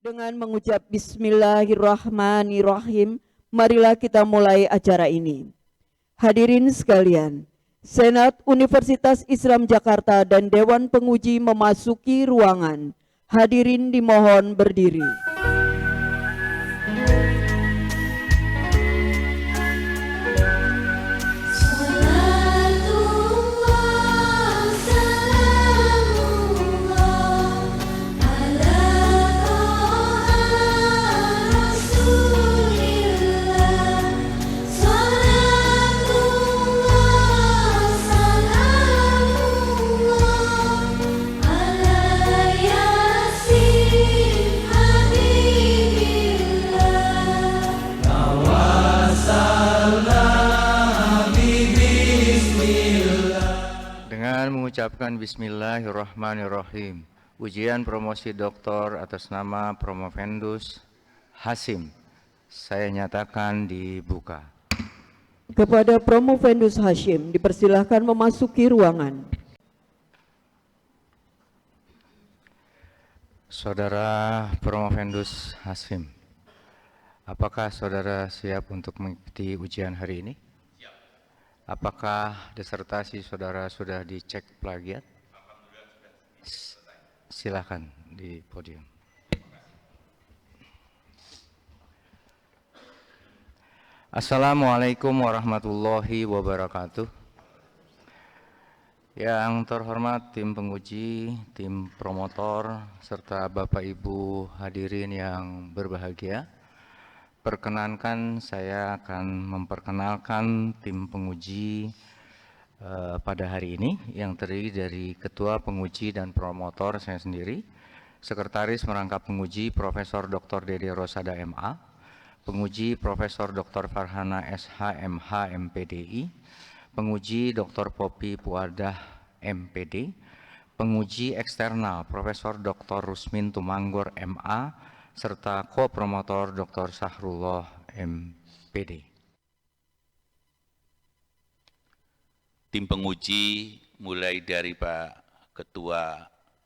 Dengan mengucap Bismillahirrahmanirrahim, marilah kita mulai acara ini. Hadirin sekalian, Senat Universitas Islam Jakarta dan Dewan Penguji memasuki ruangan. Hadirin dimohon berdiri. Mengucapkan Bismillahirrahmanirrahim. Ujian promosi doktor atas nama Promovendus Hasim saya nyatakan dibuka. Kepada Promovendus Hashim dipersilahkan memasuki ruangan. Saudara Promovendus Hasim, apakah saudara siap untuk mengikuti ujian hari ini? Apakah disertasi saudara sudah dicek plagiat? Silakan di podium. Assalamualaikum warahmatullahi wabarakatuh. Yang terhormat tim penguji, tim promotor, serta Bapak Ibu hadirin yang berbahagia. Perkenankan saya akan memperkenalkan tim penguji pada hari ini yang terdiri dari Ketua Penguji dan Promotor saya sendiri, Sekretaris Merangkap Penguji Profesor Dr. Dede Rosada MA, Penguji Profesor Dr. Farhana SH MH MPDI, Penguji Dr. Popi Puadah MPD, Penguji Eksternal Profesor Dr. Rusmin Tumanggor MA, serta ko-promotor Dr. Sahrullah MPD. Tim penguji mulai dari Pak Ketua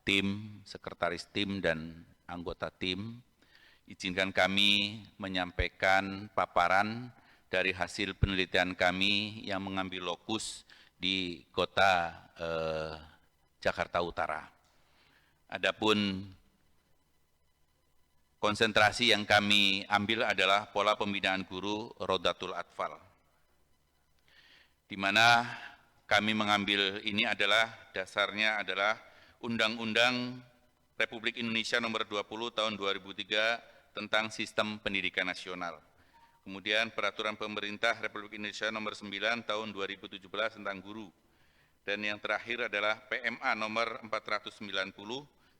tim, Sekretaris tim, dan anggota tim, izinkan kami menyampaikan paparan dari hasil penelitian kami yang mengambil lokus di kota Jakarta Utara. Adapun konsentrasi yang kami ambil adalah pola pembinaan guru Rodatul Atfal, di mana kami mengambil ini adalah dasarnya adalah Undang-Undang Republik Indonesia Nomor 20 Tahun 2003 tentang Sistem Pendidikan Nasional. Kemudian Peraturan Pemerintah Republik Indonesia Nomor 9 Tahun 2017 tentang guru. Dan yang terakhir adalah PMA Nomor 490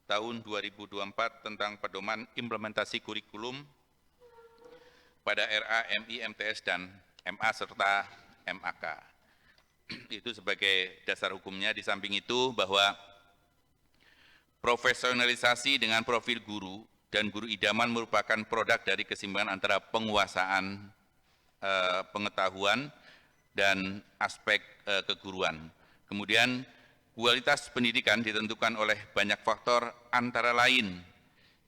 Tahun 2024 tentang pedoman implementasi kurikulum pada RA, MI, MTS, dan MA serta MAK. Itu sebagai dasar hukumnya. Di samping itu bahwa profesionalisasi dengan profil guru dan guru idaman merupakan produk dari keseimbangan antara penguasaan pengetahuan dan aspek keguruan. Kemudian kualitas pendidikan ditentukan oleh banyak faktor, antara lain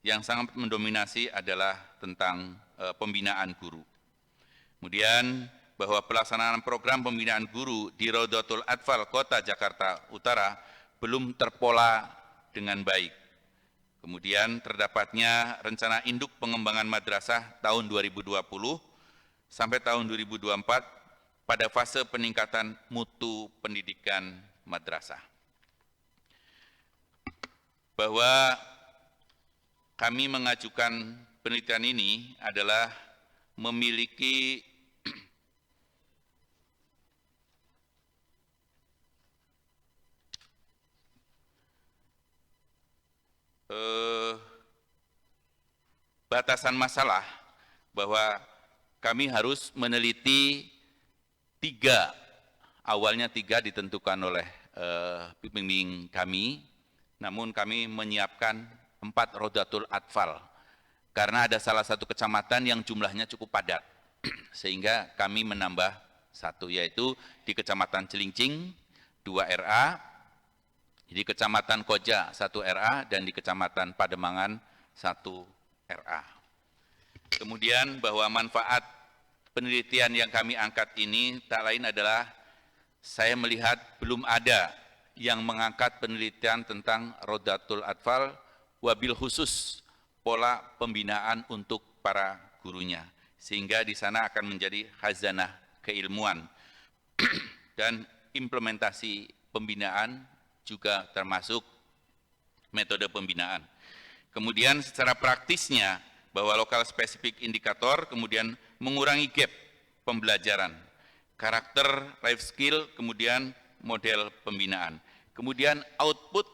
yang sangat mendominasi adalah tentang pembinaan guru. Kemudian bahwa pelaksanaan program pembinaan guru di Rodatul Atfal Kota Jakarta Utara belum terpola dengan baik. Kemudian terdapatnya rencana induk pengembangan madrasah tahun 2020 sampai tahun 2024 pada fase peningkatan mutu pendidikan madrasah. Bahwa kami mengajukan penelitian ini adalah memiliki batasan masalah, bahwa kami harus meneliti awalnya tiga ditentukan oleh pembimbing kami, namun kami menyiapkan 4 Rodatul Atfal, karena ada salah satu kecamatan yang jumlahnya cukup padat, sehingga kami menambah 1, yaitu di Kecamatan Cilincing 2 RA, di Kecamatan Koja 1 RA, dan di Kecamatan Pademangan 1 RA. Kemudian bahwa manfaat penelitian yang kami angkat ini tak lain adalah saya melihat belum ada yang mengangkat penelitian tentang Rodatul Atfal, wabil khusus pola pembinaan untuk para gurunya. Sehingga di sana akan menjadi khazanah keilmuan. Dan implementasi pembinaan juga termasuk metode pembinaan. Kemudian secara praktisnya, bahwa lokal spesifik indikator kemudian mengurangi gap pembelajaran, karakter, life skill, kemudian model pembinaan. Kemudian output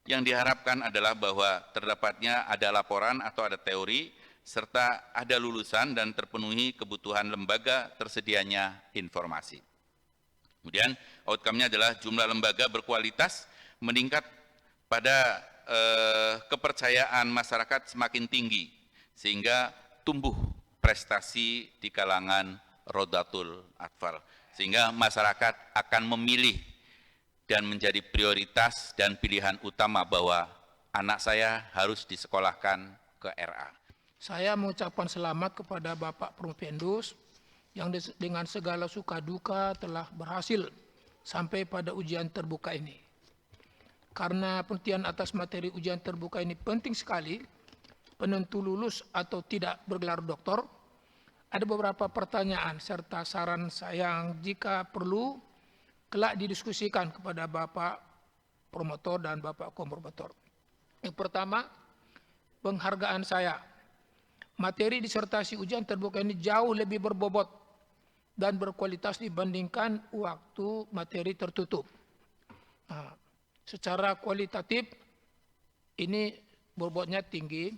yang diharapkan adalah bahwa terdapatnya ada laporan atau ada teori, serta ada lulusan dan terpenuhi kebutuhan lembaga tersedianya informasi. Kemudian outcome-nya adalah jumlah lembaga berkualitas meningkat pada kepercayaan masyarakat semakin tinggi, sehingga tumbuh prestasi di kalangan Rodatul Atfal. Sehingga masyarakat akan memilih dan menjadi prioritas dan pilihan utama bahwa anak saya harus disekolahkan ke RA. Saya mengucapkan selamat kepada Bapak Profendus yang dengan segala suka duka telah berhasil sampai pada ujian terbuka ini. Karena penelitian atas materi ujian terbuka ini penting sekali, penentu lulus atau tidak bergelar doktor, ada beberapa pertanyaan serta saran saya yang jika perlu kelak didiskusikan kepada Bapak promotor dan Bapak kopromotor. Yang pertama, penghargaan saya. Materi disertasi ujian terbuka ini jauh lebih berbobot dan berkualitas dibandingkan waktu materi tertutup. Nah, secara kualitatif ini bobotnya tinggi,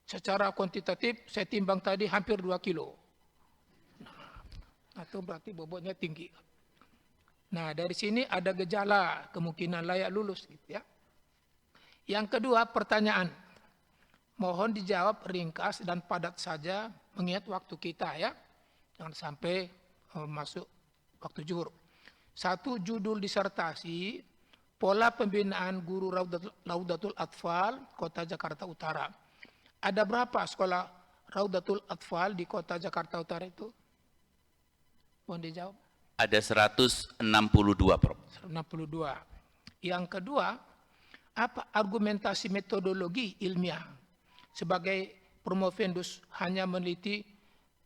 secara kuantitatif saya timbang tadi hampir 2 kilo. Nah, itu berarti bobotnya tinggi. Nah, dari sini ada gejala kemungkinan layak lulus gitu ya. Yang kedua, pertanyaan. Mohon dijawab ringkas dan padat saja mengingat waktu kita ya. Jangan sampai masuk waktu zuhur. 1, judul disertasi, pola pembinaan guru Raudatul Atfal, Kota Jakarta Utara. Ada berapa sekolah Raudatul Atfal di Kota Jakarta Utara itu? Mohon dijawab. Ada 162, Prof. 162. Yang kedua, apa argumentasi metodologi ilmiah? Sebagai Promovendus hanya meneliti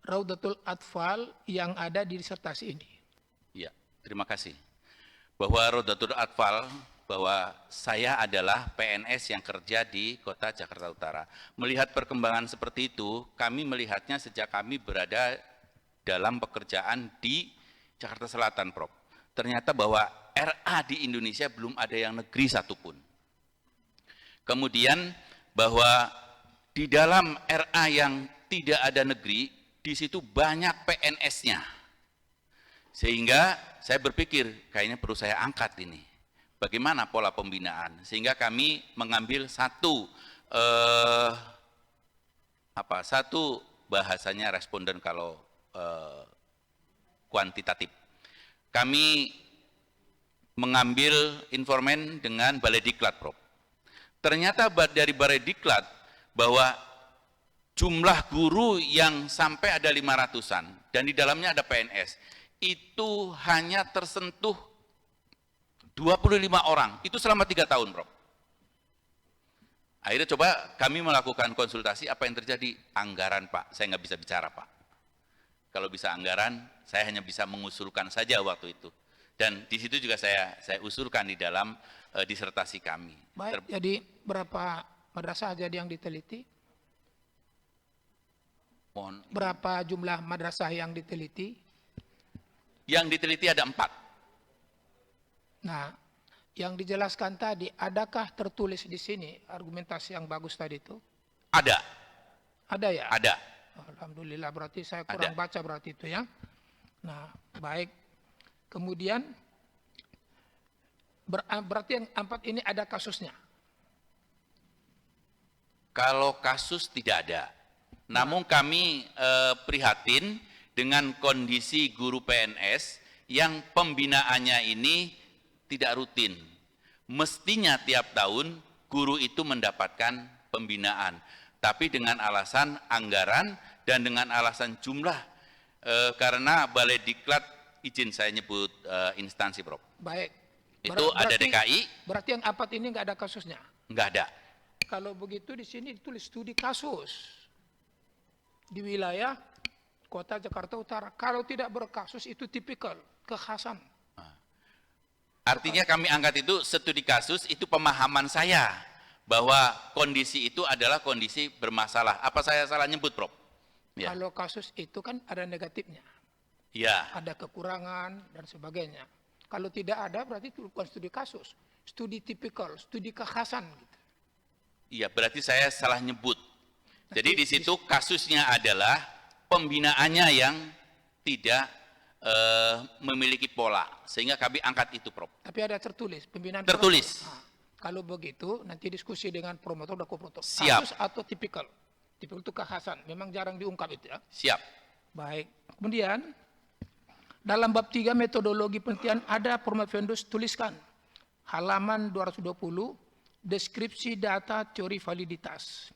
Raudatul Atfal yang ada di disertasi ini. Ya, terima kasih. Bahwa Raudatul Atfal, bahwa saya adalah PNS yang kerja di Kota Jakarta Utara. Melihat perkembangan seperti itu, kami melihatnya sejak kami berada dalam pekerjaan di Jakarta Selatan, Prof. Ternyata bahwa RA di Indonesia belum ada yang negeri satupun. Kemudian bahwa di dalam RA yang tidak ada negeri, di situ banyak PNS-nya. Sehingga saya berpikir, kayaknya perlu saya angkat ini. Bagaimana pola pembinaan? Sehingga kami mengambil satu bahasanya responden kalau kuantitatif. Kami mengambil informan dengan Balai Diklat, Prof. Ternyata dari Balai Diklat bahwa jumlah guru yang sampai ada 500-an dan di dalamnya ada PNS itu hanya tersentuh 25 orang, itu selama 3 tahun, Prof. Akhirnya coba kami melakukan konsultasi, apa yang terjadi? Anggaran, Pak, saya nggak bisa bicara, Pak. Kalau bisa anggaran, saya hanya bisa mengusulkan saja waktu itu. Dan di situ juga saya usulkan di dalam disertasi kami. Baik, jadi berapa madrasah jadi yang diteliti? Berapa jumlah madrasah yang diteliti? Yang diteliti ada 4. Nah, yang dijelaskan tadi, adakah tertulis di sini argumentasi yang bagus tadi itu? Ada. Ada ya? Ada. Alhamdulillah, berarti saya kurang baca berarti itu ya. Nah, baik. Kemudian, berarti yang 4 ini ada kasusnya? Kalau kasus tidak ada. Namun kami prihatin dengan kondisi guru PNS yang pembinaannya ini tidak rutin. Mestinya tiap tahun guru itu mendapatkan pembinaan. tapi dengan alasan anggaran dan dengan alasan jumlah, karena Balai Diklat, izin saya nyebut instansi, Prof. Baik. Itu ada DKI. Berarti yang APAT ini nggak ada kasusnya? Nggak ada. Kalau begitu di sini ditulis studi kasus di wilayah Kota Jakarta Utara. Kalau tidak berkasus itu tipikal kekhasan. Artinya kami angkat itu studi kasus, itu pemahaman saya bahwa kondisi itu adalah kondisi bermasalah. Apa saya salah nyebut, Prof? Ya. Kalau kasus itu kan ada negatifnya, Ya, ada kekurangan dan sebagainya. Kalau tidak ada berarti itu bukan studi kasus, studi tipikal, studi kekhasan. Gitu. iya, berarti saya salah nyebut. Jadi di situ kasusnya adalah pembinaannya yang tidak memiliki pola, sehingga kami angkat itu, Prof. Tapi ada tertulis pembinaan. Tertulis. Nah, kalau begitu nanti diskusi dengan promotor dan kopromotor. Siap. Kasus atau tipikal. Tipikal itu kekhasan, memang jarang diungkap itu ya. Siap. Baik. Kemudian dalam bab 3 metodologi penelitian ada Promovendus tuliskan halaman 220 deskripsi data teori validitas.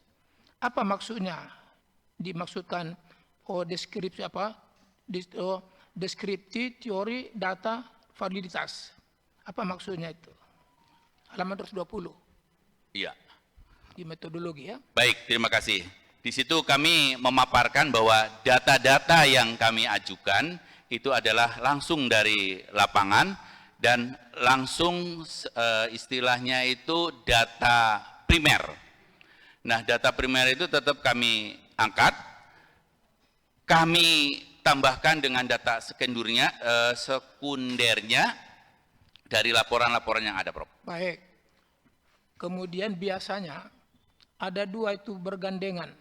Apa maksudnya? Dimaksudkan deskripsi apa? Deskripsi teori data validitas. Apa maksudnya itu? Halaman 220 Iya. di metodologi ya. Baik, terima kasih. Di situ kami memaparkan bahwa data-data yang kami ajukan itu adalah langsung dari lapangan dan langsung istilahnya itu data primer. Nah, data primer itu tetap kami angkat, kami tambahkan dengan data sekundernya dari laporan-laporan yang ada, Prof. Baik. Kemudian biasanya ada dua itu bergandengan.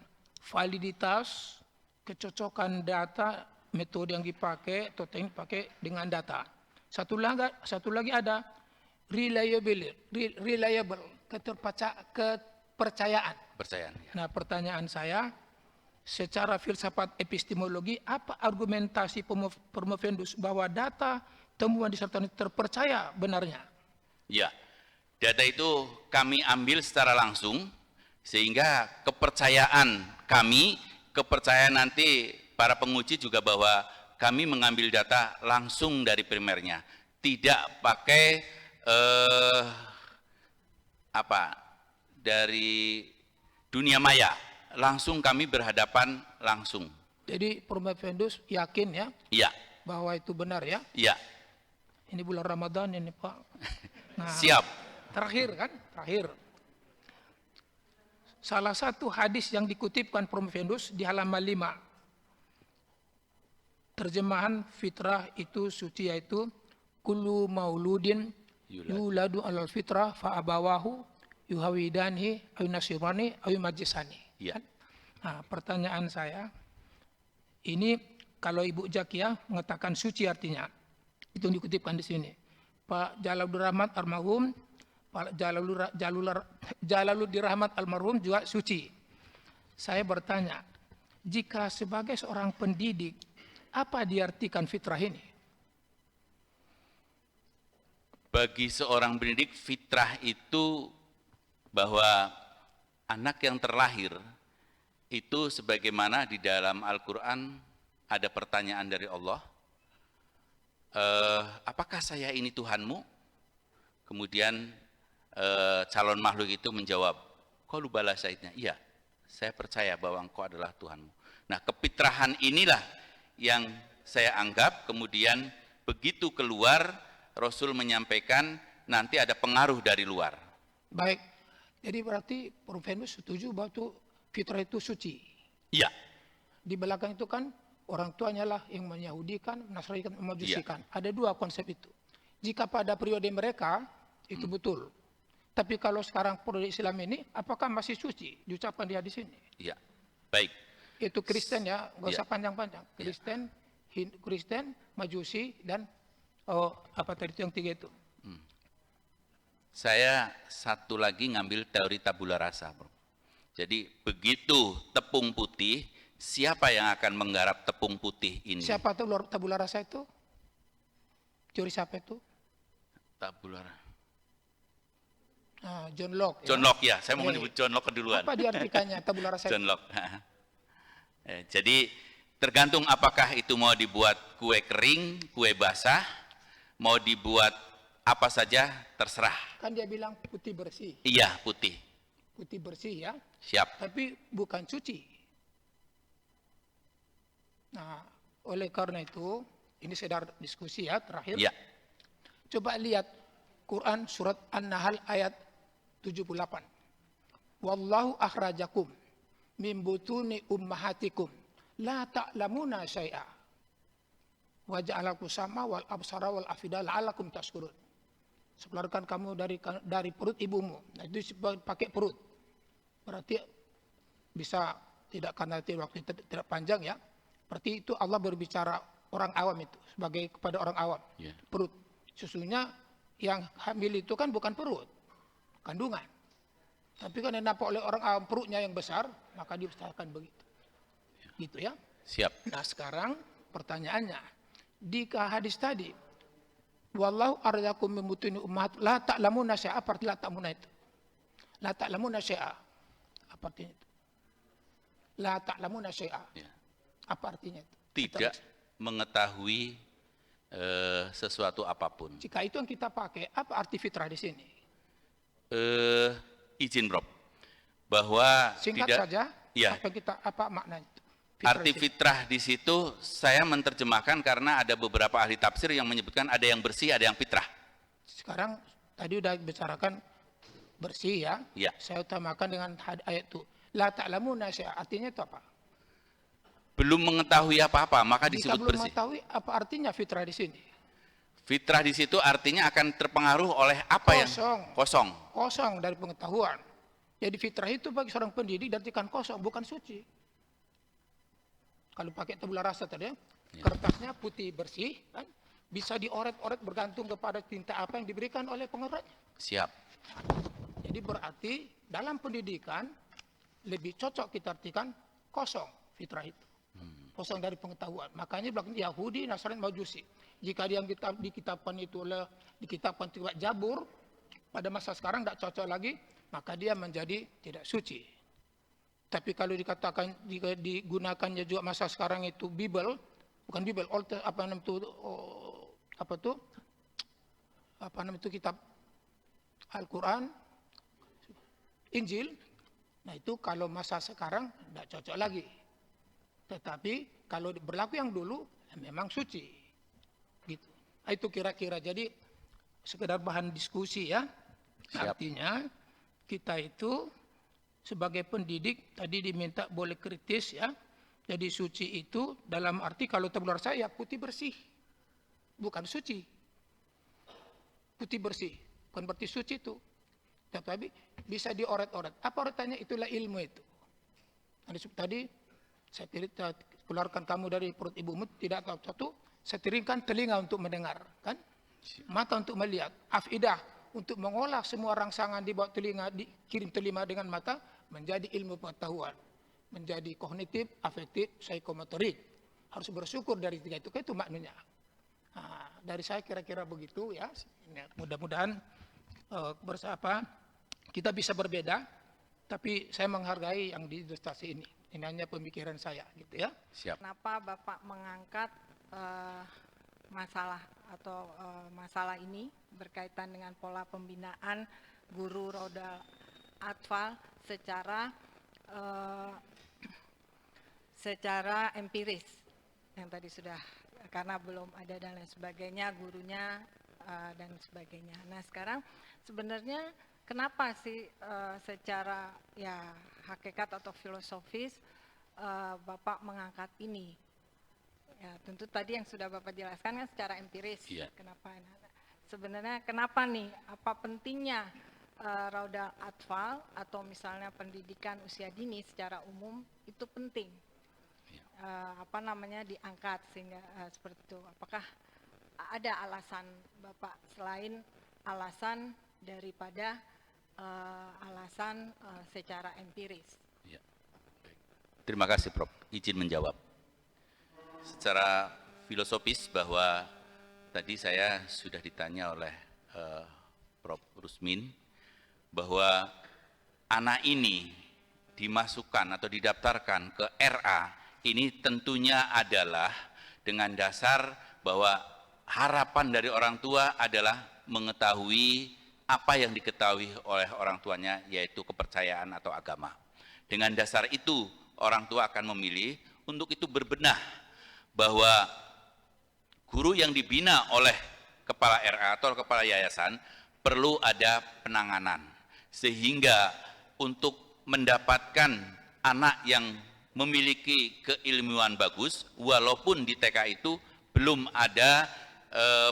Validitas, kecocokan data, metode yang dipakai atau teknik pakai dengan data. Satu lagi ada reliable, kepercayaan. Percayaan. Ya. Nah, pertanyaan saya, secara filsafat epistemologi, apa argumentasi Promovendus bahwa data temuan disertasi terpercaya benarnya? Ya, data itu kami ambil secara langsung, sehingga kepercayaan kami, kepercayaan nanti para penguji juga bahwa kami mengambil data langsung dari primernya, tidak pakai dari dunia maya, langsung kami berhadapan langsung. Jadi Promovendus yakin ya Iya, bahwa itu benar ya? iya, Ini bulan Ramadan ini Pak. Nah, siap. Terakhir. Salah satu hadis yang dikutipkan Promovendus di halaman 5. Terjemahan fitrah itu suci, yaitu kullu mauludin yuladu alal fitrah fa abawahu yuhawidani aw nasirani aw majisani. Iya. Nah, pertanyaan saya, ini kalau Ibu Jakia mengatakan suci artinya, itu dikutipkan di sini. Pak Jalaluddin Rahmat almarhum, Pak Jalaluddin Rahmat almarhum juga suci. Saya bertanya, jika sebagai seorang pendidik, apa diartikan fitrah ini? Bagi seorang pendidik, fitrah itu bahwa anak yang terlahir itu sebagaimana di dalam Al-Quran ada pertanyaan dari Allah, apakah saya ini Tuhanmu? Kemudian calon makhluk itu menjawab, qalu bala syahidna, iya, saya percaya bahwa engkau adalah Tuhanmu. Nah, kefitrahan inilah yang saya anggap kemudian begitu keluar, Rasul menyampaikan nanti ada pengaruh dari luar. Baik, jadi berarti Promovendus setuju bahwa itu fitrah itu suci. Iya. Di belakang itu kan orang tuanya lah yang menyahudikan, menasranikan, memajusikan. Ada dua konsep itu. Jika pada periode mereka itu betul. Tapi kalau sekarang periode Islam ini, apakah masih suci? Diucapkan di hadis ini. Iya. Baik. Itu Kristen ya, nggak usah Iya. panjang-panjang. Kristen, Majusi, dan apa tadi itu yang tiga itu. Saya satu lagi ngambil teori tabula rasa, Bro. Jadi begitu tepung putih, siapa yang akan menggarap tepung putih ini? Siapa tuh tabula rasa itu? Teori siapa itu? Tabula rasa. John Locke. John Locke ya, saya mau menyebut John Locke duluan. Apa diartikannya tabula rasa? John Locke. Jadi tergantung apakah itu mau dibuat kue kering, kue basah, mau dibuat apa saja, terserah. Kan dia bilang putih bersih. Iya, putih. Putih bersih ya. Siap. Tapi bukan suci. Nah, oleh karena itu, ini sedar diskusi ya terakhir. Iya. Coba lihat Quran surat An-Nahl ayat 78. Wallahu akhrajakum min butuni ummahatikum la ta'lamuna syai'a wa ja'alakum sama wal absara wal afida la'allakum tashkurun. Sekeluarkan kamu dari perut ibumu. Nah, itu pakai perut. Berarti bisa tidak, karena waktu tidak panjang ya. Berarti itu Allah berbicara orang awam itu sebagai kepada orang awam. Yeah. Perut. Sesungguhnya yang hamil itu kan bukan perut, kandungan. Tapi kan yang nampak oleh orang awam perutnya yang besar, maka dibesarkan begitu. Gitu ya. Siap. Nah sekarang pertanyaannya, di hadis tadi, wallahu arzakum min butuni ummahat la ta'lamuna syai'a, apa arti la ta'lamuna itu? La ta'lamuna syai'a. Apa artinya itu? La ta'lamuna syai'a. Ya. Apa artinya itu? Tidak mengetahui sesuatu apapun. Jika itu yang kita pakai, apa arti fitrah di sini? Izin Rob, bahwa Singkat tidak, saja, ya, apa maknanya itu? arti di sini. fitrah di situ saya menerjemahkan karena ada beberapa ahli tafsir yang menyebutkan ada yang bersih, ada yang fitrah. Sekarang tadi udah bicarakan bersih ya. Ya. Saya utamakan dengan ayat itu. La ta'lamuna syai'a, artinya itu apa? Belum mengetahui apa-apa, maka Jika disebut belum bersih. mengetahui apa artinya fitrah di sini? Fitrah di situ artinya akan terpengaruh oleh apa yang kosong. Kosong dari pengetahuan. Jadi fitrah itu bagi seorang pendidik diartikan kosong, bukan suci. Kalau pakai tabula rasa tadi, kertasnya putih bersih, kan? Bisa dioret-oret bergantung kepada tinta apa yang diberikan oleh pengoretnya. Siap. Jadi berarti dalam pendidikan lebih cocok kita artikan kosong fitrah itu. Kosong dari pengetahuan. Makanya bilang Yahudi, Nasrani, Majusi. Jika dia dikitabkan itu dikitabkan tidak Jabur, pada masa sekarang tidak cocok lagi, maka dia menjadi tidak suci. Tapi kalau dikatakan jika digunakannya juga masa sekarang itu Bible, bukan Bible, apa namanya itu kitab Al-Quran, Injil. Nah itu kalau masa sekarang tidak cocok lagi. Tetapi kalau berlaku yang dulu memang suci. Gitu. Nah, itu kira-kira jadi sekedar bahan diskusi ya. Siap. Artinya kita itu sebagai pendidik tadi diminta boleh kritis ya. Jadi suci itu dalam arti kalau tabula rasa ya putih bersih. Bukan suci. Putih bersih. Bukan berarti suci itu. Tetapi bisa dioret-oret. Apa oretannya? Itulah ilmu itu. Tadi saya keluarkan kamu dari perut ibumu, tidak tahu satu, saya tiringkan telinga untuk mendengar, kan? Mata untuk melihat, afidah untuk mengolah semua rangsangan di bawah telinga, dikirim telinga dengan mata, menjadi ilmu pengetahuan, menjadi kognitif, afektif, psikomotorik. Harus bersyukur dari tiga itu maknanya. Nah, dari saya kira-kira begitu ya. Mudah-mudahan kita bisa berbeda, tapi saya menghargai yang di ilustrasi ini. Ini hanya pemikiran saya, gitu ya. Siap. Kenapa Bapak mengangkat masalah atau masalah ini berkaitan dengan pola pembinaan guru roda atfal secara empiris yang tadi sudah, karena belum ada dan lain sebagainya gurunya dan sebagainya. Nah sekarang sebenarnya kenapa sih secara ya hakikat atau filosofis Bapak mengangkat ini? Ya tentu tadi yang sudah Bapak jelaskan kan secara empiris. Iya. Kenapa? Sebenarnya kenapa nih? Apa pentingnya Raudal Atfal atau misalnya pendidikan usia dini secara umum itu penting? Diangkat sehingga seperti itu. Apakah ada alasan Bapak selain alasan daripada alasan secara empiris? Ya. Terima kasih Prof. Izin menjawab. Secara filosofis bahwa tadi saya sudah ditanya oleh Prof. Rusmin bahwa anak ini dimasukkan atau didaftarkan ke RA ini tentunya adalah dengan dasar bahwa harapan dari orang tua adalah mengetahui apa yang diketahui oleh orang tuanya, yaitu kepercayaan atau agama. Dengan dasar itu orang tua akan memilih untuk itu berbenah bahwa guru yang dibina oleh kepala RA atau kepala yayasan perlu ada penanganan, sehingga untuk mendapatkan anak yang memiliki keilmuan bagus, walaupun di TK itu belum ada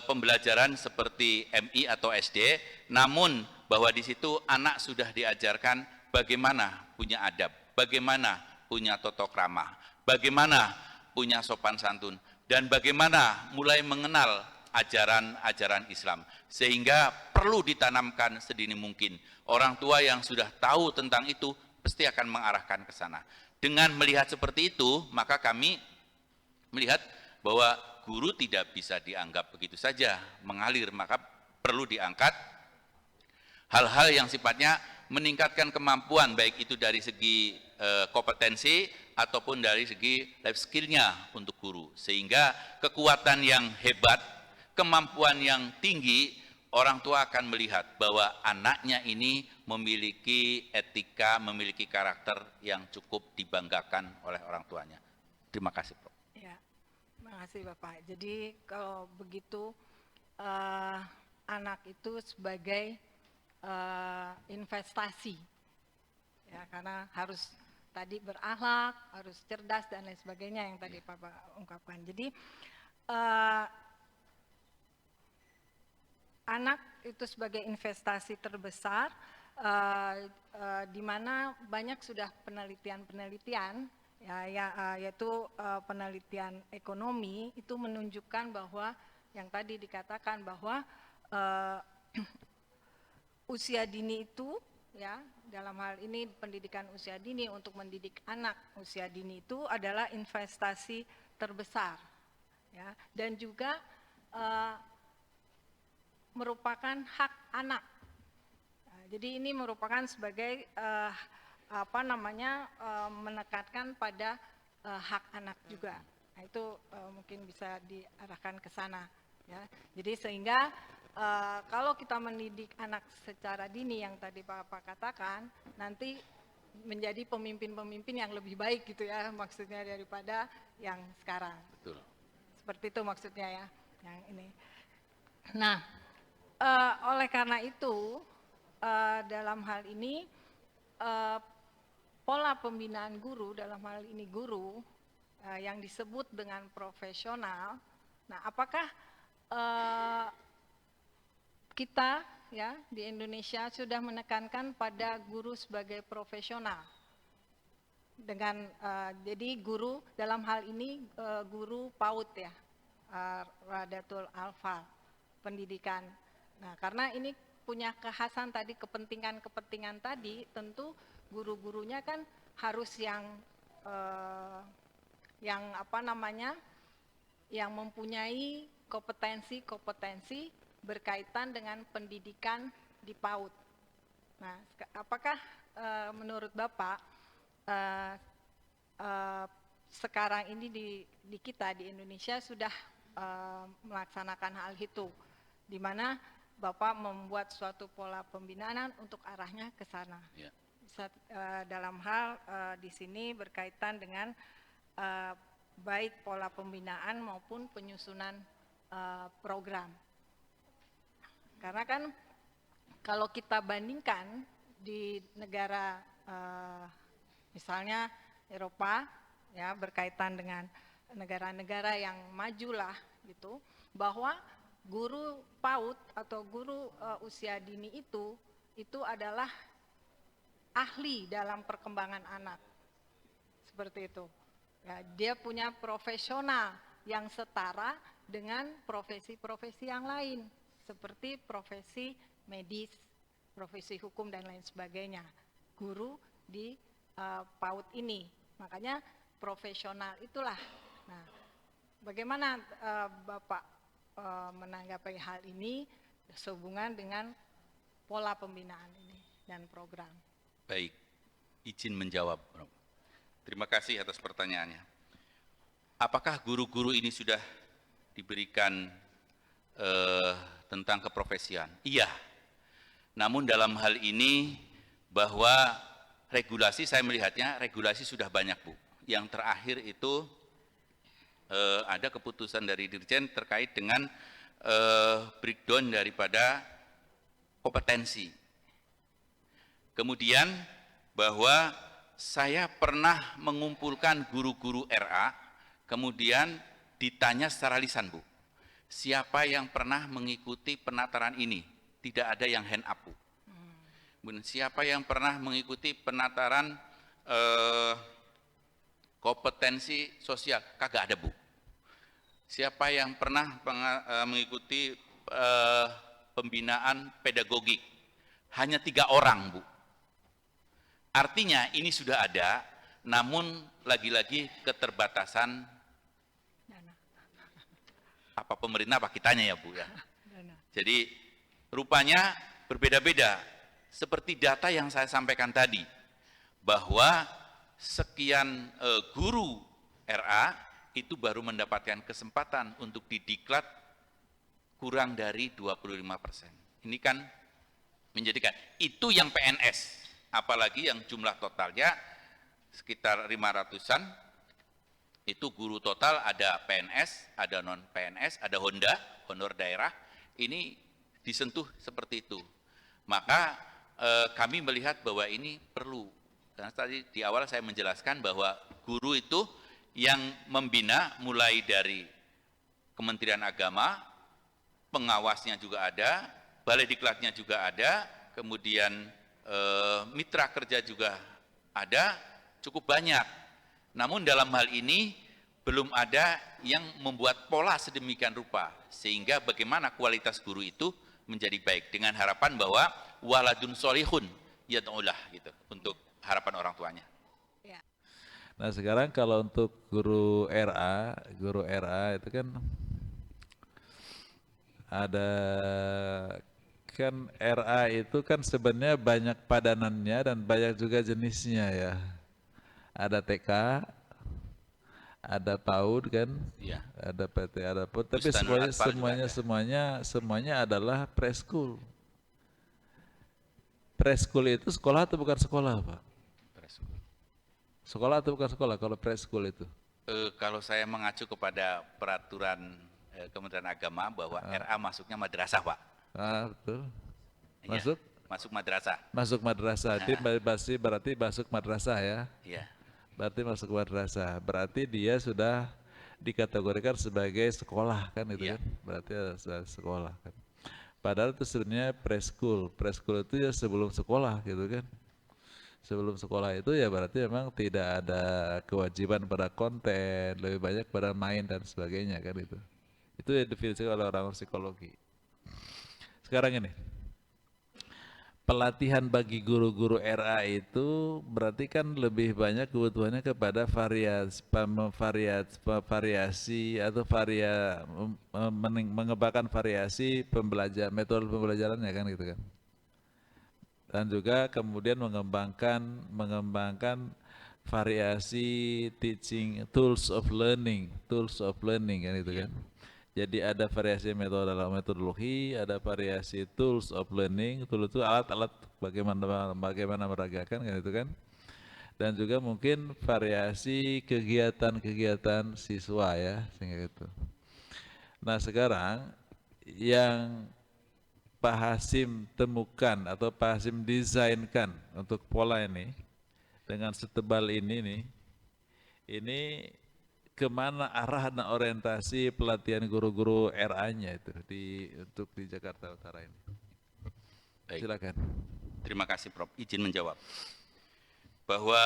pembelajaran seperti MI atau SD, namun bahwa di situ anak sudah diajarkan bagaimana punya adab, bagaimana punya tata krama, bagaimana punya sopan santun, dan bagaimana mulai mengenal ajaran-ajaran Islam, sehingga perlu ditanamkan sedini mungkin. Orang tua yang sudah tahu tentang itu pasti akan mengarahkan ke sana. Dengan melihat seperti itu, maka kami melihat bahwa guru tidak bisa dianggap begitu saja mengalir, maka perlu diangkat hal-hal yang sifatnya meningkatkan kemampuan, baik itu dari segi kompetensi ataupun dari segi life skill-nya untuk guru, sehingga kekuatan yang hebat, kemampuan yang tinggi, orang tua akan melihat bahwa anaknya ini memiliki etika, memiliki karakter yang cukup dibanggakan oleh orang tuanya. Terima kasih, Prof. Ya, terima kasih Bapak. Jadi kalau begitu anak itu sebagai investasi, ya, karena harus tadi berakhlak, harus cerdas dan lain sebagainya yang tadi Bapak ungkapkan. Jadi anak itu sebagai investasi terbesar, di mana banyak sudah penelitian-penelitian, yaitu penelitian ekonomi itu menunjukkan bahwa yang tadi dikatakan bahwa usia dini itu, ya, dalam hal ini pendidikan usia dini untuk mendidik anak usia dini itu adalah investasi terbesar, ya, dan juga merupakan hak anak. Nah, jadi ini merupakan sebagai menekankan pada hak anak juga. Nah, itu mungkin bisa diarahkan ke sana, ya. Jadi sehingga kalau kita mendidik anak secara dini yang tadi Bapak katakan, nanti menjadi pemimpin-pemimpin yang lebih baik gitu ya, maksudnya daripada yang sekarang. Betul. Seperti itu maksudnya ya, yang ini. Nah, oleh karena itu dalam hal ini pola pembinaan guru, dalam hal ini guru yang disebut dengan profesional. Nah, apakah kita ya di Indonesia sudah menekankan pada guru sebagai profesional dengan jadi guru dalam hal ini guru PAUD ya, Radatul Alfal pendidikan. Nah, karena ini punya kekhasan tadi, kepentingan tadi, tentu guru-gurunya kan harus yang yang mempunyai kompetensi berkaitan dengan pendidikan di PAUD. Nah, apakah menurut Bapak sekarang ini di kita di Indonesia sudah melaksanakan hal itu, di mana Bapak membuat suatu pola pembinaan untuk arahnya ke sana. Ya. Dalam hal di sini berkaitan dengan baik pola pembinaan maupun penyusunan program. Karena kan kalau kita bandingkan di negara misalnya Eropa ya, berkaitan dengan negara-negara yang majulah gitu, bahwa guru PAUD atau guru usia dini itu adalah ahli dalam perkembangan anak. Seperti itu. Ya, dia punya profesional yang setara dengan profesi-profesi yang lain, seperti profesi medis, profesi hukum dan lain sebagainya. Guru di PAUD ini, makanya profesional itulah. Nah, bagaimana Bapak menanggapi hal ini sehubungan dengan pola pembinaan ini? dan program. Baik, izin menjawab, Prof. Terima kasih atas pertanyaannya. Apakah guru-guru ini sudah diberikan tentang keprofesian? Iya. Namun dalam hal ini bahwa regulasi, saya melihatnya regulasi sudah banyak, Bu. Yang terakhir itu ada keputusan dari Dirjen terkait dengan breakdown daripada kompetensi. Kemudian bahwa saya pernah mengumpulkan guru-guru RA, kemudian ditanya secara lisan, Bu, siapa yang pernah mengikuti penataran ini? Tidak ada yang hand up, Bu. Kemudian siapa yang pernah mengikuti penataran kompetensi sosial? Kagak ada, Bu. Siapa yang pernah mengikuti pembinaan pedagogik? Hanya 3 orang, Bu. Artinya ini sudah ada, namun lagi-lagi keterbatasan Dana. apa pemerintah, apa kitanya ya, Bu ya. Dana. Jadi rupanya berbeda-beda. Seperti data yang saya sampaikan tadi, bahwa sekian guru RA itu baru mendapatkan kesempatan untuk didiklat kurang dari 25%. Ini kan menjadikan, itu yang PNS, apalagi yang jumlah totalnya sekitar 500-an, itu guru total ada PNS, ada non-PNS, ada honor daerah, ini disentuh seperti itu. Maka kami melihat bahwa ini perlu, karena tadi di awal saya menjelaskan bahwa guru itu yang membina mulai dari Kementerian Agama, pengawasnya juga ada, balai diklatnya juga ada, kemudian mitra kerja juga ada, cukup banyak. Namun dalam hal ini belum ada yang membuat pola sedemikian rupa, sehingga bagaimana kualitas guru itu menjadi baik, dengan harapan bahwa waladun solihun yad'ulah gitu, untuk harapan orang tuanya. Ya. Nah sekarang kalau untuk guru RA itu kan ada, kan RA itu kan sebenarnya banyak padanannya dan banyak juga jenisnya ya. Ada TK, ada PAUD kan, Iya. ada PT, ada PAUD, tapi Bustanul Atfal juga ada. semuanya adalah preschool. Preschool itu sekolah atau bukan sekolah, Pak? Preschool. Sekolah atau bukan sekolah kalau preschool itu? Kalau saya mengacu kepada peraturan Kementerian Agama bahwa RA masuknya madrasah, Pak. Ah, betul. Iya, Masuk? masuk madrasah. Masuk madrasah. Dia berarti masuk madrasah ya. Iya. Berarti masuk madrasah. Berarti dia sudah dikategorikan sebagai sekolah kan itu Iya. kan? Berarti sudah sekolah kan. Padahal itu sebenarnya preschool. Preschool itu ya sebelum sekolah gitu kan. Sebelum sekolah itu ya berarti memang tidak ada kewajiban pada konten, lebih banyak pada main dan sebagainya kan itu. Itu yang definisikan oleh orang psikologi. Sekarang ini, pelatihan bagi guru-guru RA itu berarti kan lebih banyak kebutuhannya kepada variasi atau mengembangkan variasi metode pembelajarannya kan gitu kan. Dan juga kemudian mengembangkan variasi teaching tools of learning kan itu kan. Jadi ada variasi metodologi, ada variasi tools of learning, tool itu alat-alat bagaimana meragakan kan itu kan. Dan juga mungkin variasi kegiatan-kegiatan siswa ya, sehingga itu. Nah sekarang yang Pak Hasim temukan atau Pak Hasim desainkan untuk pola ini dengan setebal ini kemana arah dan orientasi pelatihan guru-guru RA-nya itu untuk di Jakarta Utara ini? Baik. Silakan. Terima kasih, Prof. Izin menjawab bahwa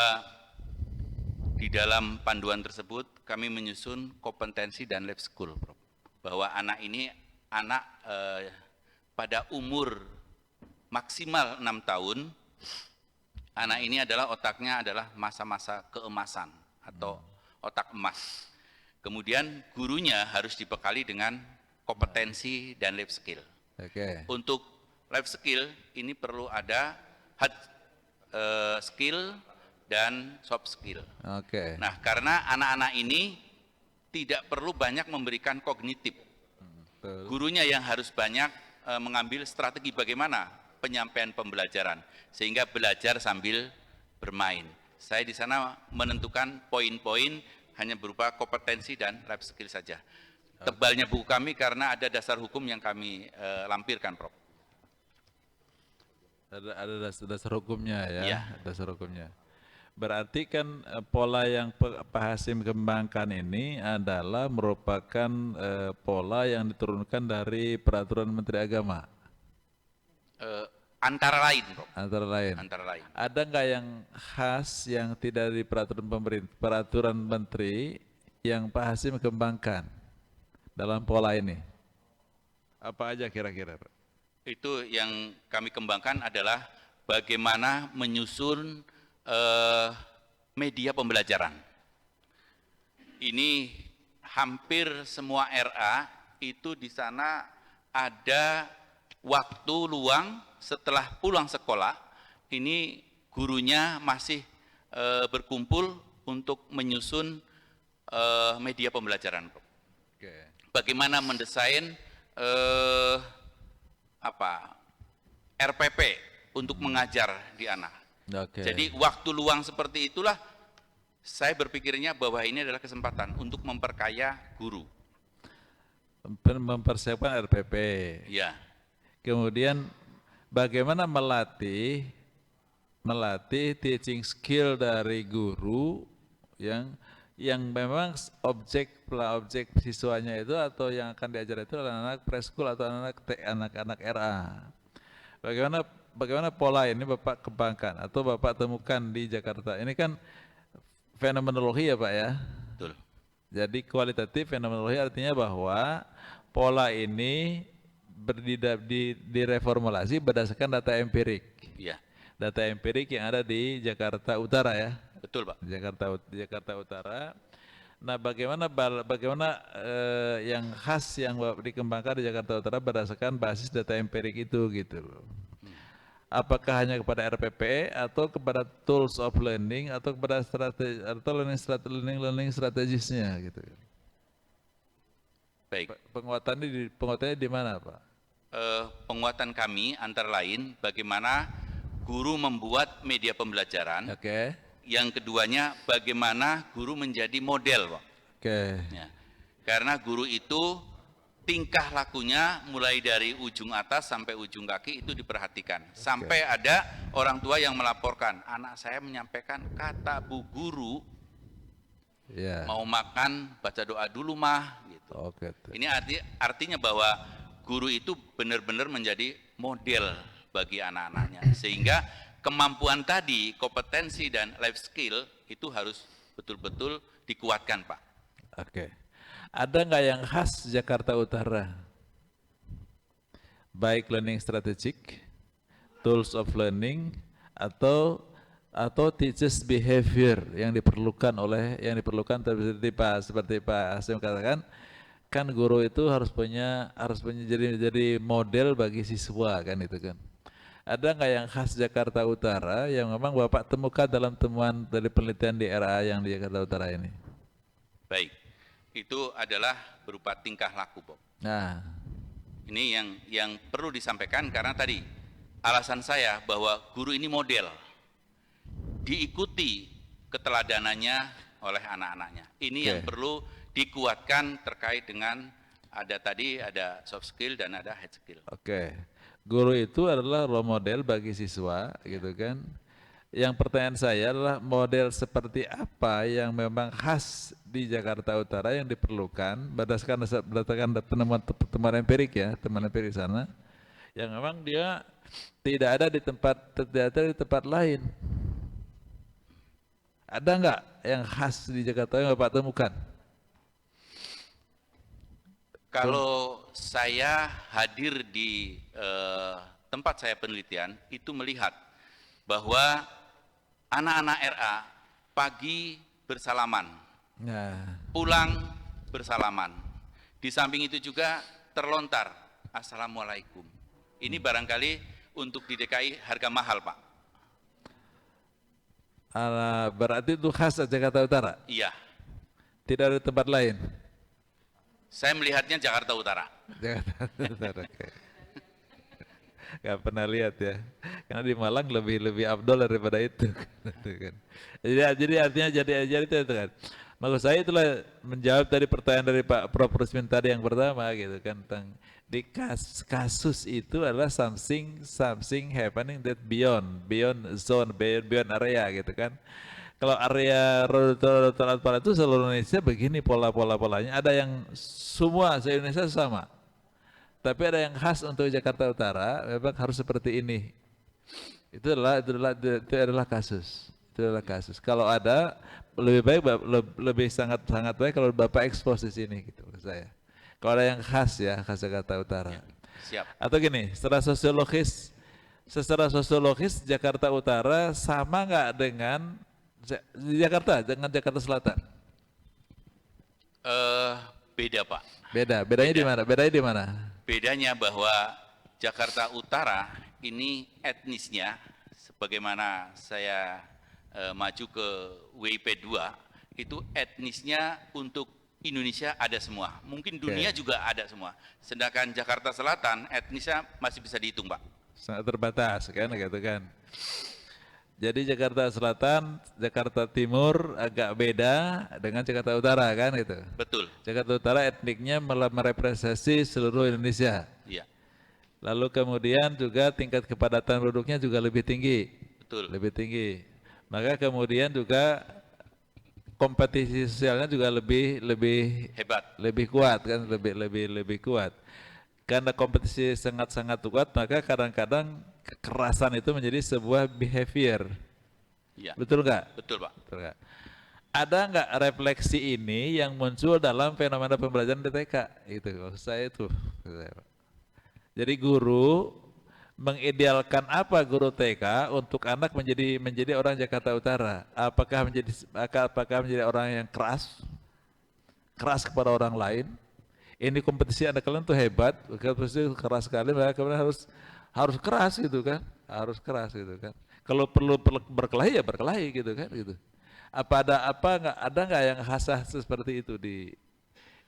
di dalam panduan tersebut kami menyusun kompetensi dan lab school, Prof. Bahwa anak ini pada umur maksimal 6 tahun, anak ini adalah otaknya adalah masa-masa keemasan atau otak emas. Kemudian gurunya harus dibekali dengan kompetensi dan life skill. Oke. Untuk life skill ini perlu ada hard skill dan soft skill. Oke. Nah, karena anak-anak ini tidak perlu banyak memberikan kognitif. Betul. Gurunya yang harus banyak mengambil strategi bagaimana penyampaian pembelajaran, sehingga belajar sambil bermain. Saya di sana menentukan poin-poin hanya berupa kompetensi dan life skill saja. Tebalnya buku kami karena ada dasar hukum yang kami lampirkan, Prof. Ada dasar hukumnya ya, Iya. dasar hukumnya. Berarti kan pola yang Pak Hasim kembangkan ini adalah merupakan pola yang diturunkan dari peraturan Menteri Agama. Antara lain, Prof. Antara lain. Antara lain. Ada nggak yang khas yang tidak di peraturan menteri yang Pak Hasim kembangkan dalam pola ini? Apa aja kira-kira, Pak? Itu yang kami kembangkan adalah bagaimana menyusun media pembelajaran. Ini hampir semua RA itu di sana ada waktu luang setelah pulang sekolah, ini gurunya masih berkumpul untuk menyusun media pembelajaran. Oke. Bagaimana mendesain RPP untuk mengajar di anak. Oke. Jadi waktu luang seperti itulah saya berpikirnya bahwa ini adalah kesempatan untuk memperkaya guru. Mempersiapkan RPP. Ya, Kemudian bagaimana melatih teaching skill dari guru yang memang objek siswanya itu atau yang akan diajar itu adalah anak preschool atau anak-anak RA. Bagaimana pola ini Bapak kembangkan atau Bapak temukan di Jakarta? Ini kan fenomenologi ya Pak ya. betul. Jadi kualitatif fenomenologi artinya bahwa pola ini direformulasi berdasarkan data empirik. Ya, Data empirik yang ada di Jakarta Utara ya. betul Pak. Jakarta Utara. Nah, bagaimana yang khas yang dikembangkan di Jakarta Utara berdasarkan basis data empirik itu gitu loh. Apakah hanya kepada RPP atau kepada tools of learning atau kepada strategi atau learning strategisnya gitu. Baik, Penguatannya di mana, Pak? penguatan kami antara lain bagaimana guru membuat media pembelajaran. Oke. Yang keduanya bagaimana guru menjadi model, Pak. Oke. Ya. Karena guru itu tingkah lakunya mulai dari ujung atas sampai ujung kaki itu diperhatikan. Sampai ada orang tua yang melaporkan, anak saya menyampaikan kata bu guru, Ya. mau makan baca doa dulu mah gitu. Oke. Ini artinya bahwa guru itu benar-benar menjadi model bagi anak-anaknya. Sehingga kemampuan tadi, kompetensi dan life skill itu harus betul-betul dikuatkan, Pak. Oke. Ada nggak yang khas Jakarta Utara? Baik learning strategic, tools of learning, atau teachers behavior yang diperlukan seperti Pak Hasim katakan, kan guru itu harus punya jadi model bagi siswa kan itu kan. Ada nggak yang khas Jakarta Utara yang memang Bapak temukan dalam temuan dari penelitian di RA yang di Jakarta Utara ini? Baik, itu adalah berupa tingkah laku, Bob. Nah, Ini yang perlu disampaikan karena tadi alasan saya bahwa guru ini model, diikuti keteladanannya oleh anak-anaknya. Ini yang perlu dikuatkan terkait dengan ada soft skill dan ada hard skill. oke. Guru itu adalah role model bagi siswa, gitu kan. Yang pertanyaan saya adalah model seperti apa yang memang khas di Jakarta Utara yang diperlukan berdasarkan temuan empirik ya, temuan empirik sana, yang memang dia tidak ada di tempat lain. Ada nggak yang khas di Jakarta yang Bapak temukan? Kalau saya hadir di tempat saya penelitian, itu melihat bahwa anak-anak RA pagi bersalaman, pulang bersalaman. Di samping itu juga terlontar, Assalamualaikum. Ini barangkali untuk di DKI harga mahal, Pak. Berarti itu khas Jakarta Utara, Iya, tidak ada tempat lain. saya melihatnya Jakarta Utara. Jakarta Utara. Oke. Gak pernah lihat ya, karena di Malang lebih afdol daripada itu. Gitu kan. Jadi artinya jadi itu kan. Maksud saya itulah menjawab tadi pertanyaan dari Pak Prof. Rusmin tadi yang pertama gitu kan, tentang di kasus itu adalah something happening that beyond zone, beyond area gitu kan. Kalau area rata-rata itu seluruh Indonesia begini polanya. Ada yang semua se-Indonesia sama. Tapi ada yang khas untuk Jakarta Utara, memang harus seperti ini. Itu adalah kasus. Itu adalah kasus. Kalau ada lebih baik, lebih sangat baik kalau Bapak ekspos di sini gitu menurut saya. Kalau ada yang khas ya, khas Jakarta Utara. Siap. Atau gini, secara sosiologis Jakarta Utara sama nggak dengan Jakarta Selatan? Beda Pak. Bedanya di mana? Bedanya di mana? Bedanya bahwa Jakarta Utara ini etnisnya, sebagaimana saya maju ke WIP 2, itu etnisnya untuk Indonesia ada semua. Mungkin dunia juga ada semua. Sedangkan Jakarta Selatan etnisnya masih bisa dihitung Pak. Sangat terbatas kan gitu kan. Jadi Jakarta Selatan, Jakarta Timur agak beda dengan Jakarta Utara kan gitu. Betul. Jakarta Utara etniknya merepresentasi seluruh Indonesia. Iya. Lalu kemudian juga tingkat kepadatan penduduknya juga lebih tinggi. Betul. Lebih tinggi. Maka kemudian juga kompetisi sosialnya juga lebih Hebat. lebih kuat kan, lebih kuat. Karena kompetisi sangat kuat, maka kadang-kadang kekerasan itu menjadi sebuah behavior. Iya. Betul nggak? Betul Pak. Betul nggak? Ada nggak refleksi ini yang muncul dalam fenomena pembelajaran di TK? Itu maksud saya itu. Jadi guru mengidealkan apa guru TK untuk anak menjadi orang Jakarta Utara? Apakah menjadi orang yang keras kepada orang lain? Ini kompetisi anak kalian tuh hebat, kompetisi keras sekali, maka kemudian harus keras gitu kan, harus keras gitu kan. Kalau perlu berkelahi ya berkelahi gitu kan gitu. Ada nggak yang khas seperti itu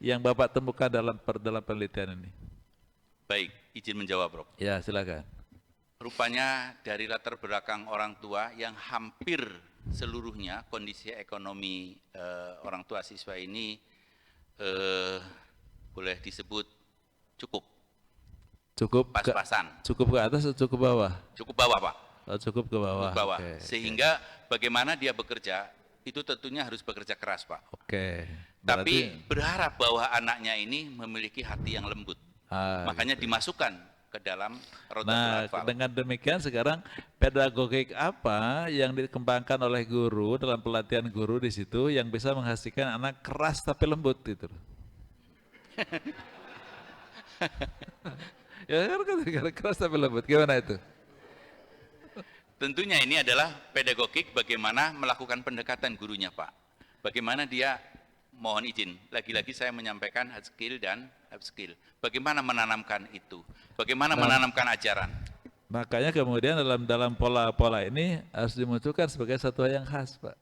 yang Bapak temukan dalam penelitian ini? Baik, izin menjawab Prof. Ya silakan. Rupanya dari latar belakang orang tua yang hampir seluruhnya kondisi ekonomi orang tua siswa ini boleh disebut cukup pas-pasan. Cukup ke atas atau cukup bawah? Cukup bawah Pak. Oh, cukup ke bawah. Cukup bawah. Oke, Sehingga bagaimana dia bekerja itu tentunya harus bekerja keras Pak. Oke. Tapi berharap bahwa anaknya ini memiliki hati yang lembut. Makanya dimasukkan ke dalam roda Nah, dengan demikian sekarang pedagogik apa yang dikembangkan oleh guru dalam pelatihan guru di situ yang bisa menghasilkan anak keras tapi lembut gitu. Ya kan keras tapi lembut, gimana itu? Tentunya ini adalah pedagogik bagaimana melakukan pendekatan gurunya Pak. Bagaimana dia, mohon izin, lagi-lagi saya menyampaikan hard skill dan soft skill. Bagaimana menanamkan itu? Bagaimana menanamkan ajaran? Makanya kemudian dalam pola-pola ini harus dimunculkan sebagai satu hal yang khas Pak.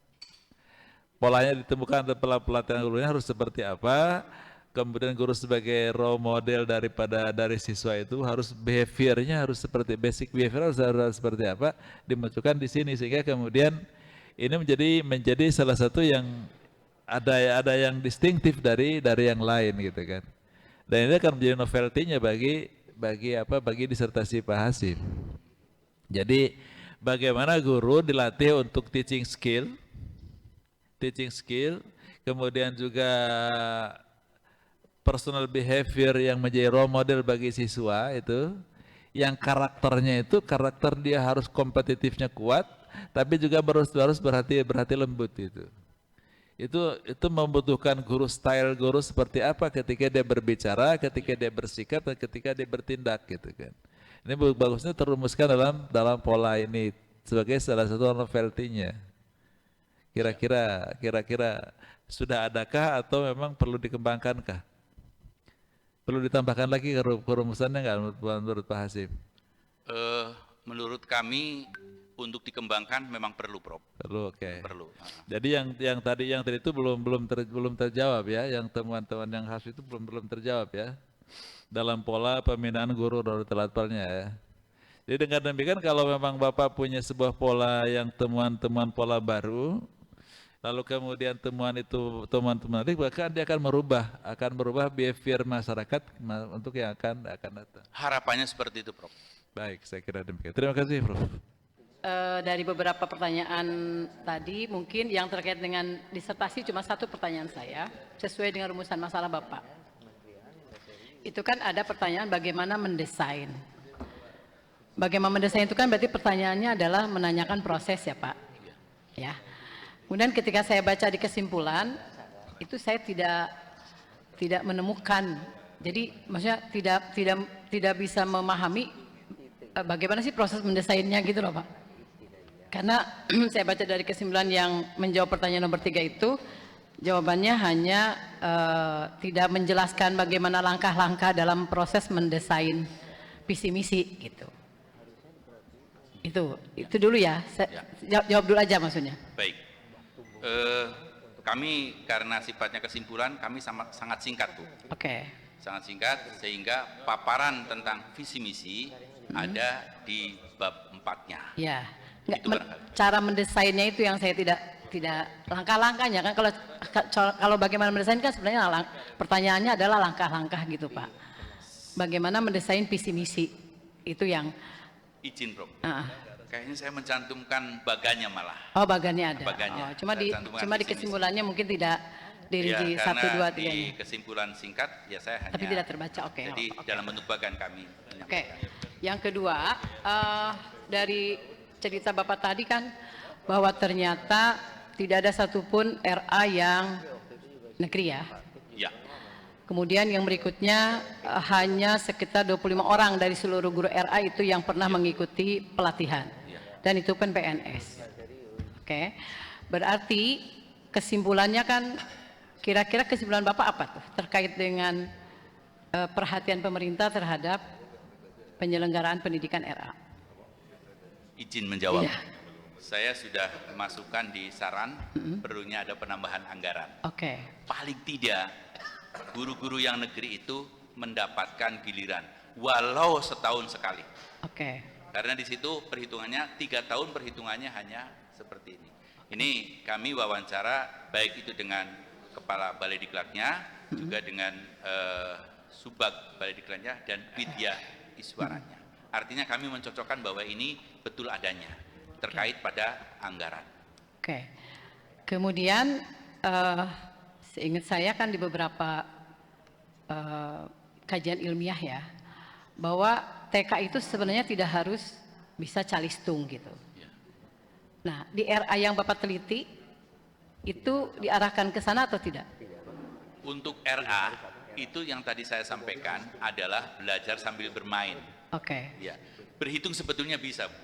Polanya ditemukan dalam pelatihan gurunya harus seperti apa? Kemudian guru sebagai role model dari siswa itu harus behaviornya harus seperti basic behavior harus seperti apa dimunculkan di sini sehingga kemudian ini menjadi salah satu yang ada yang distintif dari yang lain gitu kan. Dan ini akan menjadi novelty-nya bagi disertasi Pak Hasim. Jadi bagaimana guru dilatih untuk teaching skill, kemudian juga personal behavior yang menjadi role model bagi siswa itu, yang karakter dia harus kompetitifnya kuat, tapi juga harus berhati lembut itu. Itu membutuhkan style guru seperti apa ketika dia berbicara, ketika dia bersikap, dan ketika dia bertindak gitu kan. Ini bagusnya terumuskan dalam pola ini sebagai salah satu novelty-nya. Kira-kira sudah adakah atau memang perlu dikembangkankah? Perlu ditambahkan lagi kerumusannya nggak menurut Pak Hasim? Menurut kami untuk dikembangkan memang perlu, Prof. Perlu, oke. Perlu. Jadi yang tadi itu belum terjawab ya, yang temuan-temuan yang khas itu belum terjawab ya. Dalam pola pembinaan guru Darul Telatalnya ya. Jadi dengan demikian kalau memang Bapak punya sebuah pola yang temuan-temuan pola baru, lalu kemudian temuan itu temuan-temuan tadi, bahkan dia akan merubah behavior masyarakat untuk yang akan datang. Harapannya seperti itu, Prof. Baik, saya kira demikian. Terima kasih, Prof. Dari beberapa pertanyaan tadi, mungkin yang terkait dengan disertasi cuma satu pertanyaan saya, sesuai dengan rumusan masalah Bapak. Itu kan ada pertanyaan bagaimana mendesain. Bagaimana mendesain itu kan berarti pertanyaannya adalah menanyakan proses ya Pak. Ya. Kemudian ketika saya baca di kesimpulan, itu saya tidak menemukan. Jadi maksudnya tidak bisa memahami bagaimana sih proses mendesainnya gitu loh Pak. Karena saya baca dari kesimpulan yang menjawab pertanyaan nomor 3 itu, jawabannya hanya tidak menjelaskan bagaimana langkah-langkah dalam proses mendesain visi misi gitu. Itu dulu ya. Jawab dulu aja maksudnya. Baik. Kami karena sifatnya kesimpulan, kami sangat singkat, Bu. Oke. Sangat singkat sehingga paparan tentang visi misi ada di bab 4-nya. Ya. Itu barangkali. Cara mendesainnya itu yang saya tidak langkah-langkahnya kan, kalau bagaimana mendesain kan sebenarnya pertanyaannya adalah langkah-langkah gitu Pak. Bagaimana mendesain visi misi itu yang Izin, Prof. Kayaknya saya mencantumkan baganya malah. Oh, bagannya ada. Baganya. Oh, cuma di Visi misi. kesimpulannya mungkin tidak dirinci Ya, 1, 2, 3 di nya. kesimpulan singkat ya saya hanya. Tapi tidak terbaca. Oke. Jadi oke. dalam bentuk bagan kami. Oke. Yang kedua, dari cerita Bapak tadi kan bahwa ternyata tidak ada satupun RA yang negeri ya. Ya. Kemudian yang berikutnya hanya sekitar 25 orang dari seluruh guru RA itu yang pernah mengikuti pelatihan. Dan itu pun PNS. Oke. Berarti kesimpulannya kan, kira-kira kesimpulan Bapak apa tuh terkait dengan perhatian pemerintah terhadap penyelenggaraan pendidikan RA? Izin menjawab. Iya. Saya sudah masukkan di saran perlunya ada penambahan anggaran. Oke. Paling tidak guru-guru yang negeri itu mendapatkan giliran walau setahun sekali. Oke. Karena di situ perhitungannya 3 tahun, perhitungannya hanya seperti ini. Ini kami wawancara baik itu dengan kepala Balai Diklatnya, juga dengan Subag Balai Diklatnya dan Widya Iswaranya. Artinya kami mencocokkan bahwa ini betul adanya terkait pada anggaran. Oke. Kemudian seingat saya kan di beberapa kajian ilmiah ya, bahwa TK itu sebenarnya tidak harus bisa calistung gitu. Nah, di RA yang Bapak teliti itu diarahkan ke sana atau tidak? Untuk RA itu yang tadi saya sampaikan adalah belajar sambil bermain. Oke. Ya, berhitung sebetulnya bisa, Bu.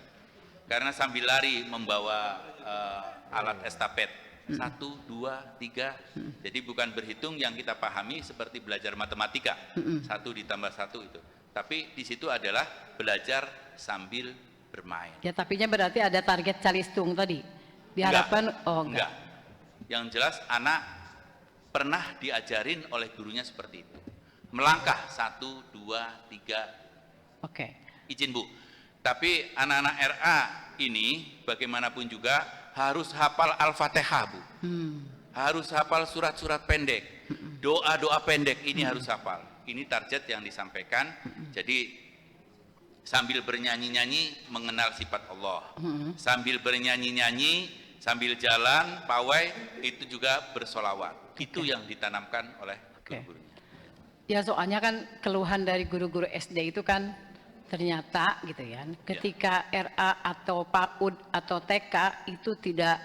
Karena sambil lari membawa alat estafet 1, 2, 3. Jadi bukan berhitung yang kita pahami seperti belajar matematika 1 ditambah 1 itu. Tapi di situ adalah belajar sambil bermain. Ya, tapinya berarti ada target calistung tadi. Diharapkan enggak. Yang jelas anak pernah diajarin oleh gurunya seperti itu. Melangkah 1, 2, 3. Oke. Izin Bu. Tapi anak-anak RA ini bagaimanapun juga harus hafal Al-Fatihah, Bu. Harus hafal surat-surat pendek. Doa-doa pendek ini harus hafal. Ini target yang disampaikan. Jadi sambil bernyanyi-nyanyi mengenal sifat Allah. Sambil bernyanyi-nyanyi, sambil jalan, pawai, itu juga bersolawat. Itu yang ditanamkan oleh guru-gurunya. Ya, soalnya kan keluhan dari guru-guru SD itu kan ternyata gitu ya, ketika RA atau PAUD atau TK itu tidak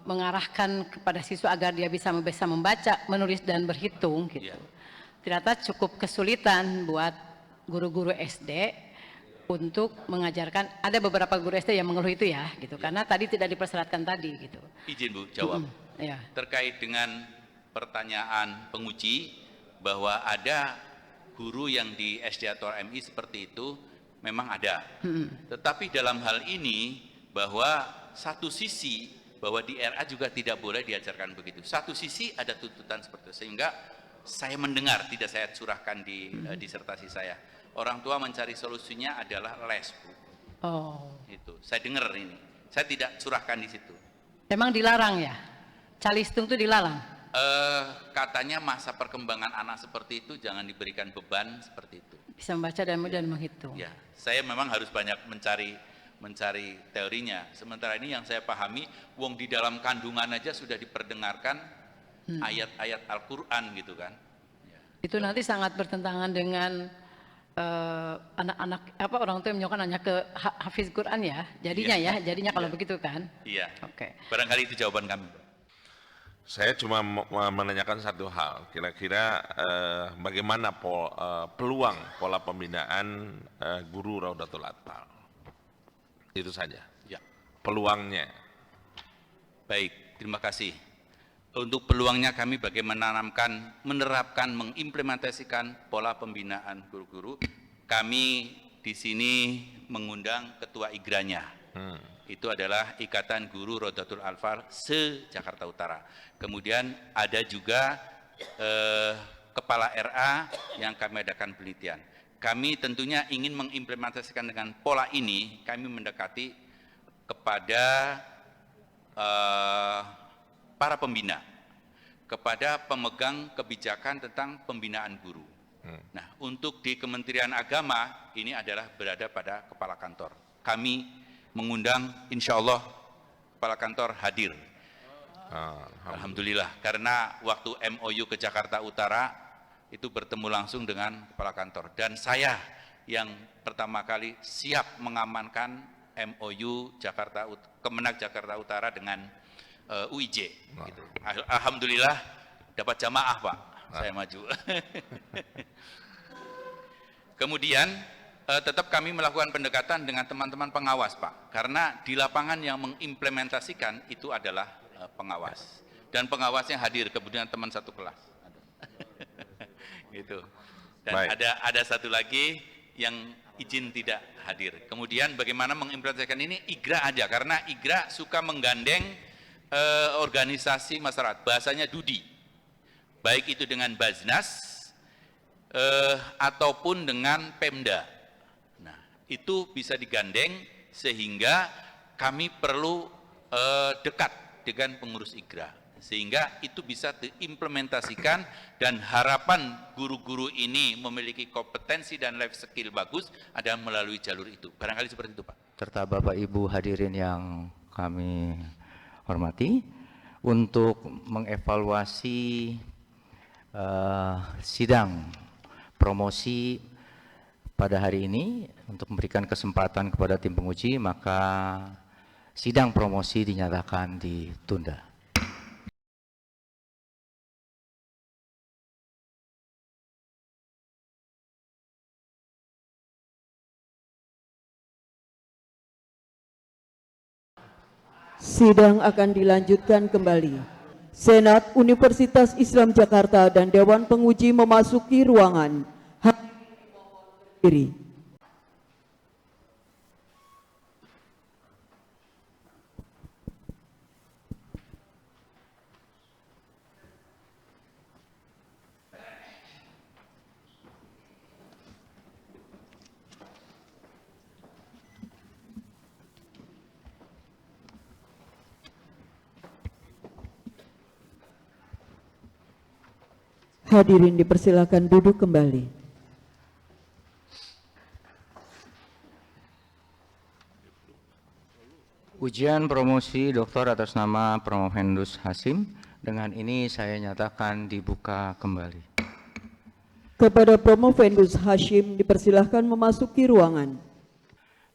mengarahkan kepada siswa agar dia bisa membaca, menulis dan berhitung gitu. Ternyata cukup kesulitan buat guru-guru SD untuk mengajarkan. Ada beberapa guru SD yang mengeluh itu ya gitu, karena tadi tidak dipersyaratkan tadi gitu. Izin Bu jawab. Ya. Terkait dengan pertanyaan penguji bahwa ada guru yang di SD atau MI seperti itu memang ada. Tetapi dalam hal ini bahwa satu sisi bahwa di RA juga tidak boleh diajarkan begitu. Satu sisi ada tuntutan seperti itu, sehingga saya mendengar, tidak saya curahkan di disertasi saya. Orang tua mencari solusinya adalah les, Bu. Oh. Itu saya dengar ini. Saya tidak curahkan di situ. Emang dilarang ya? Calistung itu dilarang? Katanya masa perkembangan anak seperti itu jangan diberikan beban seperti itu. Bisa membaca dan menghitung. Ya, saya memang harus banyak mencari teorinya. Sementara ini yang saya pahami, wong di dalam kandungan aja sudah diperdengarkan ayat-ayat Al-Quran gitu kan. Ya. Itu nanti sangat bertentangan dengan anak-anak orang tua yang menyokong anaknya ke hafiz Quran ya. Jadinya kalau begitu kan. Iya. Oke. Barangkali itu jawaban kami. Saya cuma menanyakan satu hal, kira-kira bagaimana peluang pola pembinaan guru Raudatul Atfal? Itu saja. Ya. Peluangnya. Baik, terima kasih. Untuk peluangnya kami bagaimana menerapkan, mengimplementasikan pola pembinaan guru-guru. Kami di sini mengundang ketua IGRA-nya. Itu adalah Ikatan Guru Raudatul Atfal se-Jakarta Utara. Kemudian ada juga Kepala RA yang kami adakan penelitian. Kami tentunya ingin mengimplementasikan dengan pola ini, kami mendekati kepada para pembina, kepada pemegang kebijakan tentang pembinaan guru. Nah, untuk di Kementerian Agama, ini adalah berada pada kepala kantor. Kami mengundang, insya Allah, kepala kantor hadir. Alhamdulillah, karena waktu MOU ke Jakarta Utara, itu bertemu langsung dengan kepala kantor. Dan saya yang pertama kali siap mengamankan MOU Kemenag Jakarta Utara dengan UIJ. Gitu. Alhamdulillah dapat jamaah, Pak. Saya maju. Kemudian tetap kami melakukan pendekatan dengan teman-teman pengawas, Pak. Karena di lapangan yang mengimplementasikan itu adalah pengawas. Dan pengawasnya hadir, kemudian teman satu kelas. Gitu. Dan ada satu lagi yang izin tidak hadir. Kemudian bagaimana mengimplementasikan ini? IGRA aja, karena IGRA suka menggandeng organisasi masyarakat, bahasanya Dudi, baik itu dengan Baznas ataupun dengan Pemda. Nah, itu bisa digandeng sehingga kami perlu dekat dengan pengurus IGRA, sehingga itu bisa diimplementasikan, dan harapan guru-guru ini memiliki kompetensi dan life skill bagus ada melalui jalur itu. Barangkali seperti itu, Pak. Serta Bapak Ibu hadirin yang kami hormati, untuk mengevaluasi sidang promosi pada hari ini, untuk memberikan kesempatan kepada tim penguji, maka sidang promosi dinyatakan ditunda. Sidang akan dilanjutkan kembali. Senat Universitas Islam Jakarta dan Dewan Penguji memasuki ruangan. Diri. Hadirin dipersilakan duduk kembali. Ujian promosi doktor atas nama Promovendus Hasim, dengan ini saya nyatakan dibuka kembali. Kepada Promovendus Hashim dipersilahkan memasuki ruangan.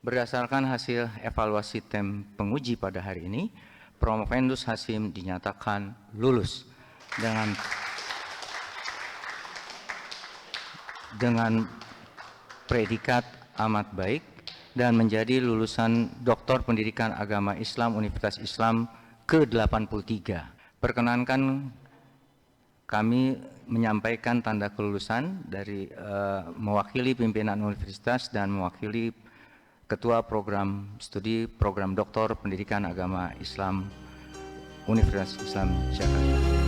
Berdasarkan hasil evaluasi tim penguji pada hari ini, Promovendus Hasim dinyatakan lulus dengan predikat amat baik dan menjadi lulusan Doktor Pendidikan Agama Islam Universitas Islam ke-83. Perkenankan kami menyampaikan tanda kelulusan dari mewakili pimpinan universitas dan mewakili Ketua Program Studi Program Doktor Pendidikan Agama Islam Universitas Islam Jakarta.